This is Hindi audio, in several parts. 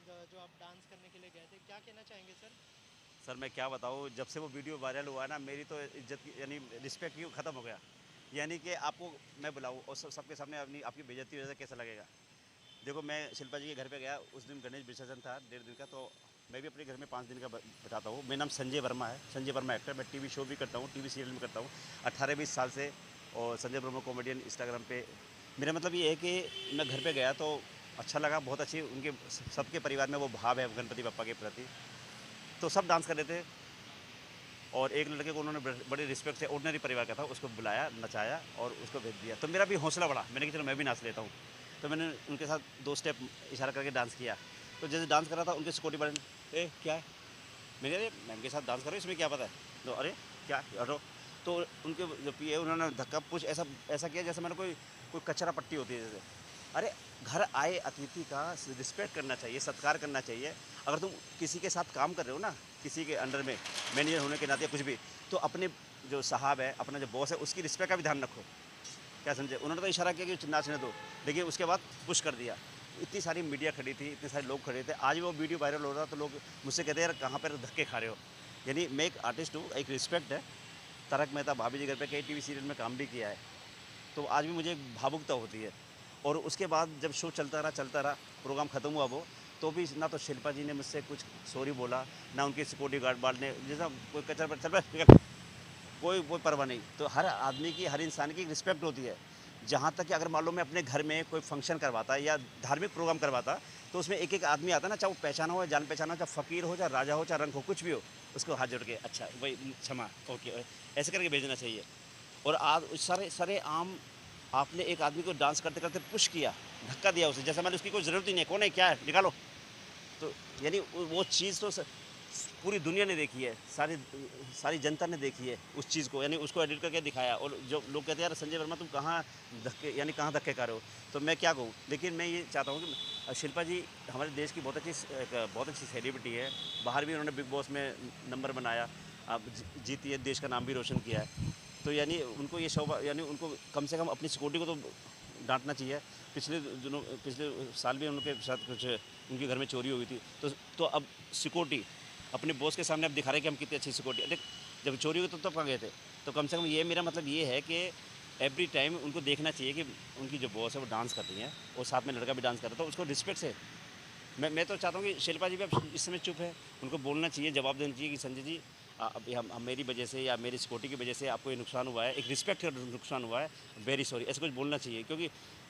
जो आप डांस करने के लिए गए थे, क्या कहना चाहेंगे सर? सर मैं क्या बताऊँ, जब से वो वीडियो वायरल हुआ ना, मेरी तो इज़्ज़त की यानी रिस्पेक्ट ही ख़त्म हो गया। यानी कि आपको मैं बुलाऊँ और सबके सामने अपनी आपकी बेइज़्ज़ती हो जाए, कैसा लगेगा? देखो, मैं शिल्पा जी के घर पे गया, उस दिन गणेश विसर्जन था, 1.5 दिन का, तो मैं भी अपने घर में 5 दिन का ब बिताता हूँ। मेरा नाम संजय वर्मा है, संजय वर्मा एक्टर, मैं टीवी शो भी करता हूँ, टीवी सीरियल भी करता हूँ, 18-20 साल से। और संजय वर्मा कॉमेडियन इंस्टाग्राम पे। मेरा मतलब ये है कि मैं घर पे गया तो अच्छा लगा, बहुत अच्छी उनके सबके परिवार में वो भाव है गणपति बप्पा के प्रति। तो सब डांस कर रहे थे और एक लड़के को उन्होंने बड़ी रिस्पेक्ट से, ऑर्डिनरी परिवार का था, उसको बुलाया, नचाया और उसको भेज दिया। तो मेरा भी हौसला बढ़ा, मैंने कहा चलो मैं भी नाच लेता हूँ। तो मैंने उनके साथ 2 स्टेप इशारा करके डांस किया। तो जैसे डांस कर रहा था, उनके सिक्योरिटी वाले ने, "ए क्या है?" मैंने, "अरे मैम के साथ डांस कर रहे हो, इसमें क्या पता है?" तो, "अरे क्या, हटो।" तो उनके जो पीए, उन्होंने धक्का पुश ऐसा ऐसा किया जैसे मैंने कोई कोई कचरा पट्टी होती है जैसे। अरे, घर आए अतिथि का रिस्पेक्ट करना चाहिए, सत्कार करना चाहिए। अगर तुम किसी के साथ काम कर रहे हो ना, किसी के अंडर में मैनेजर होने के नाते या कुछ भी, तो अपने जो साहब है, अपना जो बॉस है, उसकी रिस्पेक्ट का भी ध्यान रखो। क्या समझे? उन्होंने तो इशारा किया कि नाचने दो, लेकिन उसके बाद पुश कर दिया। इतनी सारी मीडिया खड़ी थी, इतने सारे लोग खड़े थे। आज भी वो वीडियो वायरल हो रहा, तो लोग मुझसे कहते हैं, यार कहाँ पर धक्के खा रहे हो? यानी मैं एक आर्टिस्ट हूँ, एक रिस्पेक्ट है। तारक मेहता, भाभी जी घर पे, कई टीवी सीरियल में काम भी किया है। तो आज भी मुझे एक भावुकता होती है। और उसके बाद जब शो चलता रहा, प्रोग्राम ख़त्म हुआ वो, तो भी ना तो शिल्पा जी ने मुझसे कुछ सॉरी बोला, ना उनके सिक्योरिटी गार्ड वार्ड ने, जैसा कोई कचरा पर चल बे निकल, कोई कोई परवाह नहीं। तो हर आदमी की, हर इंसान की एक रिस्पेक्ट होती है। जहाँ तक कि अगर मान लो मैं अपने घर में कोई फंक्शन करवाता या धार्मिक प्रोग्राम करवाता, तो उसमें एक-एक आदमी आता है ना, चाहे वो पहचाना हो या जान पहचाना हो, चाहे फ़कीर हो, चाहे राजा हो, चाहे रंक हो, कुछ भी हो, उसको हाथ जोड़ के, "अच्छा, वही क्षमा, ओके" ऐसे करके भेजना चाहिए। और आज सरेआम आपने एक आदमी को डांस करते-करते पुश किया, धक्का दिया उसे, जैसे मान लो उसकी कोई ज़रूरत ही नहीं है, "कौन है? क्या है? निकालो।" तो यानी वो चीज़ तो पूरी दुनिया ने देखी है, सारी जनता ने देखी है उस चीज़ को, यानी उसको एडिट करके दिखाया। और जो लोग कहते हैं, यार संजय वर्मा तुम कहाँ कहाँ धक्के खा रहे हो? तो मैं क्या कहूँ? लेकिन मैं ये चाहता हूँ कि शिल्पा जी हमारे देश की बहुत अच्छी सेलिब्रिटी है। बाहर भी उन्होंने बिग बॉस में नंबर बनाया, अब जीती है, देश का नाम भी रोशन किया है। तो यानी उनको ये शोभा, यानी उनको कम से कम अपनी सिक्योरिटी को तो डाँटना चाहिए। पिछले साल भी उनके साथ कुछ उनके घर में चोरी हुई थी। तो अब सिक्योरिटी अपने बॉस के सामने अब दिखा रहे हैं कि हम कितनी अच्छी सिक्योरिटी, देख, जब चोरी हुई तो तब कहाँ गए थे? तो कम से कम ये मेरा मतलब ये है कि एवरी टाइम उनको देखना चाहिए कि उनकी जो बॉस है वो डांस कर रही हैं और साथ में लड़का भी डांस कर रहा है, तो उसको रिस्पेक्ट से। मैं तो चाहता हूँ कि शिल्पा जी भी अब इस समय चुप है, उनको बोलना चाहिए, जवाब देना चाहिए कि संजय जी, अभी हम मेरी वजह से या मेरी सिक्योरिटी की वजह से आपको ये नुकसान हुआ है, एक रिस्पेक्ट का नुकसान हुआ है, वेरी सॉरी, ऐसा कुछ बोलना चाहिए। क्योंकि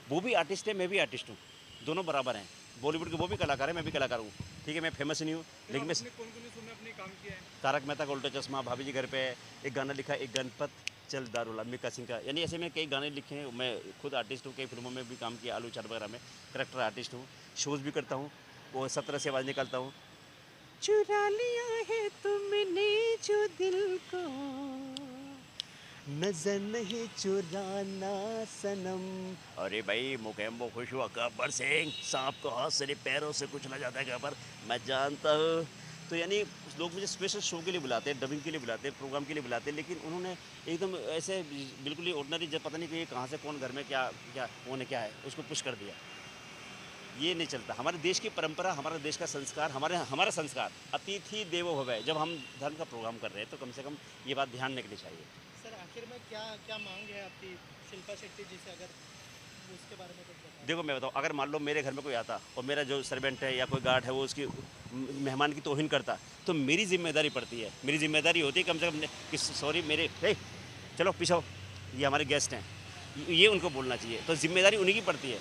वो भी आर्टिस्ट है, मैं भी आर्टिस्ट हूँ, दोनों बराबर हैं। बॉलीवुड के वो भी कलाकार है, मैं भी कलाकार हूँ। ठीक है, मैं फेमस नहीं हूँ, फिर लेकिन मैं आपने कौन-कौन से शो में आपने काम किया है? तारक मेहता का उल्टा चश्मा, भाभी जी घर पे है, एक गाना लिखा है, एक गणपत चल दारूला, मिक्का सिंह का, यानी ऐसे में कई गाने लिखे हैं। मैं खुद आर्टिस्ट हूँ, कई फिल्मों में भी काम किया, आलू चाट वगैरह में करेक्टर आर्टिस्ट हूँ, शोज़ भी करता हूँ, वो 17 से आवाज़ निकालता हूँ। चुरा लिया है तुमने जो दिल को, नजर नहीं चुराना सनम। अरे भाई, मुकेम्बो खुश हुआ गब्बर सिंह, सांप को हाथ से नहीं पैरों से कुचला जाता है गब्बर, मैं जानता हूँ। तो यानी लोग मुझे स्पेशल शो के लिए बुलाते हैं, डबिंग के लिए बुलाते हैं, प्रोग्राम के लिए बुलाते हैं, लेकिन उन्होंने एकदम ऐसे बिल्कुल ही ऑर्डिनरी, जब पता नहीं कि ये कहाँ से कौन घर में क्या क्या कौन है क्या है, उसको पुश कर दिया। ये नहीं चलता। हमारे देश की परंपरा, हमारे देश का संस्कार, हमारा संस्कार अतिथि देवो भव है। जब हम धर्म का प्रोग्राम कर रहे हैं, तो कम से कम ये बात ध्यान रखनी चाहिए। सर आखिर में क्या क्या मांग है आपकी शिल्पा शेट्टी जी से, अगर उसके बारे में कुछ बता दें? देखो मैं बताऊँ, अगर मान लो मेरे घर में कोई आता और मेरा जो सर्वेंट है या कोई गार्ड है वो उसकी मेहमान की तौहीन करता, तो मेरी ज़िम्मेदारी पड़ती है। मेरी ज़िम्मेदारी होती है कम से कम कि सॉरी मेरे, हे चलो पीछे हो, ये हमारे गेस्ट हैं। ये उनको बोलना चाहिए। तो ज़िम्मेदारी उन्हीं की पड़ती है,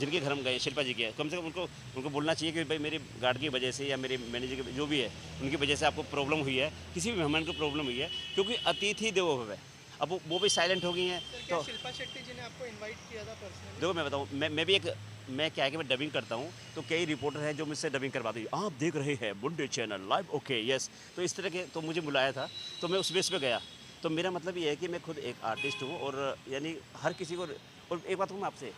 जिनके घर हम गए, शिल्पा जी के हैं। कम से कम उनको उनको बोलना चाहिए कि भाई मेरे गार्ड की वजह से या मेरे मैनेजर की जो भी है, उनकी वजह से आपको प्रॉब्लम हुई है, किसी भी मेहमान को प्रॉब्लम हुई है, क्योंकि अतिथि देवो भव है। अब वो भी साइलेंट हो गई हैं। सर क्या तो शिल्पा शेट्टी जी ने आपको इनवाइट किया था पर्सनली? देखो मैं बताऊँ, मैं भी एक, मैं क्या है कि मैं डबिंग करता हूँ, तो कई रिपोर्टर हैं जो मुझसे डबिंग करवाते हैं, आप देख रहे हैं मुंडे चैनल लाइव, ओके यस। तो इस तरह के, तो मुझे बुलाया था, तो मैं उस बेस पे गया। तो मेरा मतलब ये है कि मैं खुद एक आर्टिस्ट हूँ, और यानी हर किसी को। और एक बात कहूँ मैं आपसे,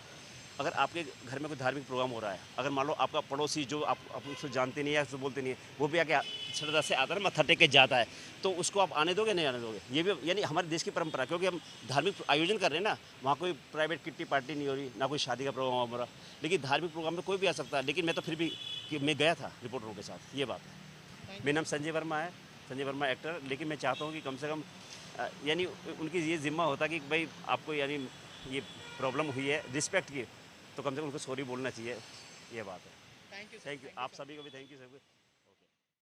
अगर आपके घर में कोई धार्मिक प्रोग्राम हो रहा है, अगर मान लो आपका पड़ोसी जो आप उसको जानते नहीं है, उसको बोलते नहीं है, वो भी आके श्रद्धा से आता है, मत्था टेक के जाता है, तो उसको आप आने दोगे नहीं आने दोगे? ये भी यानी हमारे देश की परंपरा, क्योंकि हम धार्मिक आयोजन कर रहे हैं ना, वहाँ कोई प्राइवेट किट्टी पार्टी नहीं हो रही, ना कोई शादी का प्रोग्राम हो रहा, लेकिन धार्मिक प्रोग्राम में कोई भी आ सकता है। लेकिन मैं तो फिर भी कि मैं गया था रिपोर्टरों के साथ, ये बात है। मेरा नाम संजय वर्मा है, संजय वर्मा एक्टर। लेकिन मैं चाहता हूँ कि कम से कम यानी उनकी ये जिम्मा होता कि भाई आपको यानी ये प्रॉब्लम हुई है रिस्पेक्ट की, तो कम से कम उनको सॉरी बोलना चाहिए, ये बात है। थैंक यू थैंक यू, आप सभी को भी थैंक यू सभी।